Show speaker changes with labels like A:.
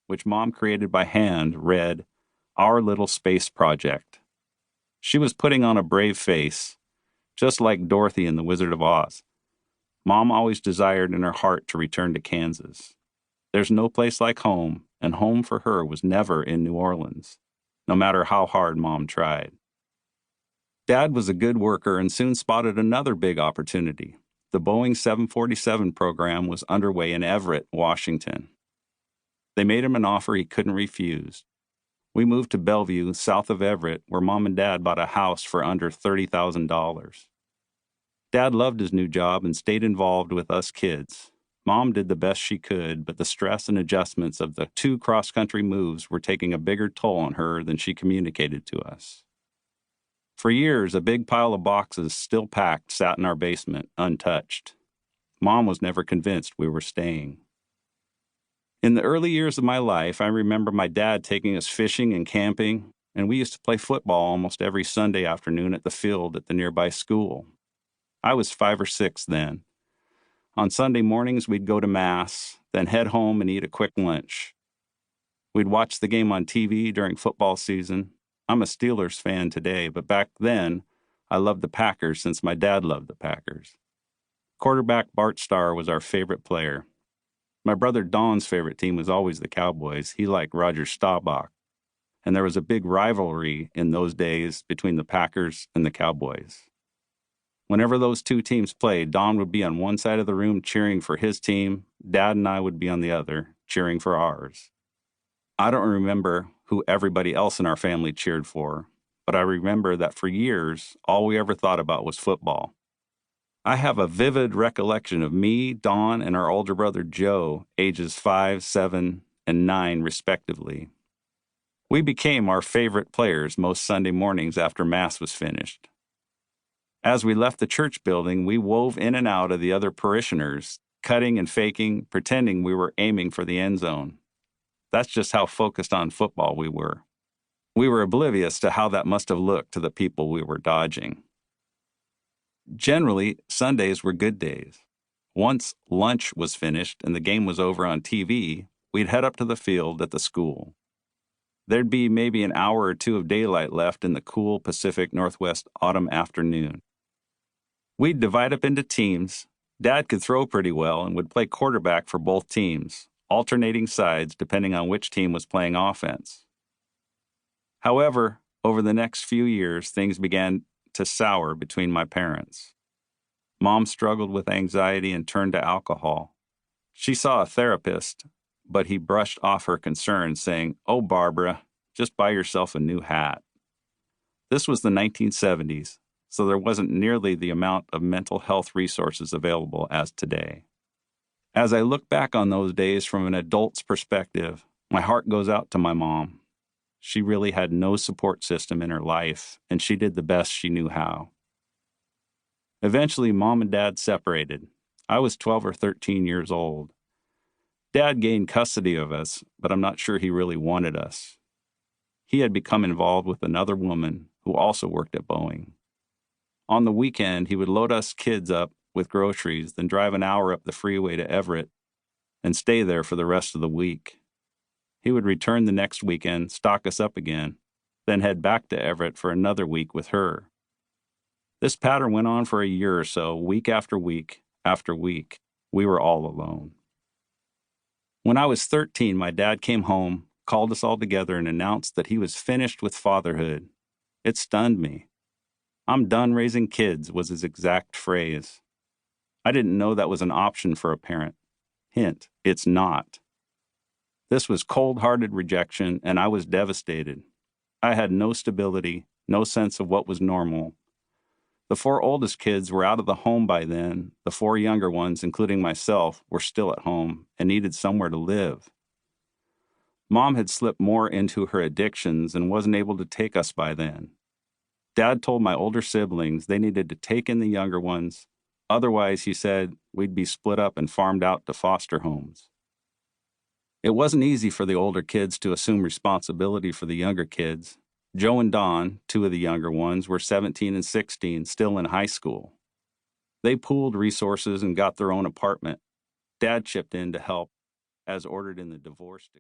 A: which Mom created by hand, read, "Our Little Space Project." She was putting on a brave face, just like Dorothy in The Wizard of Oz. Mom always desired in her heart to return to Kansas. There's no place like home, and home for her was never in New Orleans, no matter how hard Mom tried. Dad was a good worker and soon spotted another big opportunity. The Boeing 747 program was underway in Everett, Washington. They made him an offer he couldn't refuse. We moved to Bellevue, south of Everett, where Mom and Dad bought a house for under $30,000. Dad loved his new job and stayed involved with us kids. Mom did the best she could, but the stress and adjustments of the 2 cross-country moves were taking a bigger toll on her than she communicated to us. For years, a big pile of boxes still packed sat in our basement, untouched. Mom was never convinced we were staying. In the early years of my life, I remember my dad taking us fishing and camping, and we used to play football almost every Sunday afternoon at the field at the nearby school. I was 5 or 6 then. On Sunday mornings, we'd go to Mass, then head home and eat a quick lunch. We'd watch the game on TV during football season. I'm a Steelers fan today, but back then, I loved the Packers since my dad loved the Packers. Quarterback Bart Starr was our favorite player. My brother Don's favorite team was always the Cowboys. He liked Roger Staubach. And there was a big rivalry in those days between the Packers and the Cowboys. Whenever those 2 teams played, Don would be on one side of the room cheering for his team. Dad and I would be on the other, cheering for ours. I don't remember who everybody else in our family cheered for, but I remember that for years, all we ever thought about was football. I have a vivid recollection of me, Don, and our older brother Joe, ages 5, 7, and 9, respectively. We became our favorite players most Sunday mornings after Mass was finished. As we left the church building, we wove in and out of the other parishioners, cutting and faking, pretending we were aiming for the end zone. That's just how focused on football we were. We were oblivious to how that must have looked to the people we were dodging. Generally, Sundays were good days. Once lunch was finished and the game was over on TV, we'd head up to the field at the school. There'd be maybe an hour or 2 of daylight left in the cool Pacific Northwest autumn afternoon. We'd divide up into teams. Dad could throw pretty well and would play quarterback for both teams, alternating sides depending on which team was playing offense. However, over the next few years, things began to sour between my parents. Mom struggled with anxiety and turned to alcohol. She saw a therapist, but he brushed off her concerns, saying, "Oh, Barbara, just buy yourself a new hat." This was the 1970s, so there wasn't nearly the amount of mental health resources available as today. As I look back on those days from an adult's perspective, my heart goes out to my mom. She really had no support system in her life, and she did the best she knew how. Eventually, Mom and Dad separated. I was 12 or 13 years old. Dad gained custody of us, but I'm not sure he really wanted us. He had become involved with another woman who also worked at Boeing. On the weekend, he would load us kids up with groceries, then drive an hour up the freeway to Everett and stay there for the rest of the week. He would return the next weekend, stock us up again, then head back to Everett for another week with her. This pattern went on for a year or so, week after week after week. We were all alone. When I was 13, my dad came home, called us all together, and announced that he was finished with fatherhood. It stunned me. "I'm done raising kids," was his exact phrase. I didn't know that was an option for a parent. Hint, it's not. This was cold-hearted rejection, and I was devastated. I had no stability, no sense of what was normal. The 4 oldest kids were out of the home by then. The 4 younger ones, including myself, were still at home and needed somewhere to live. Mom had slipped more into her addictions and wasn't able to take us by then. Dad told my older siblings they needed to take in the younger ones. Otherwise, he said, we'd be split up and farmed out to foster homes. It wasn't easy for the older kids to assume responsibility for the younger kids. Joe and Don, 2 of the younger ones, were 17 and 16, still in high school. They pooled resources and got their own apartment. Dad chipped in to help, as ordered in the divorce decree.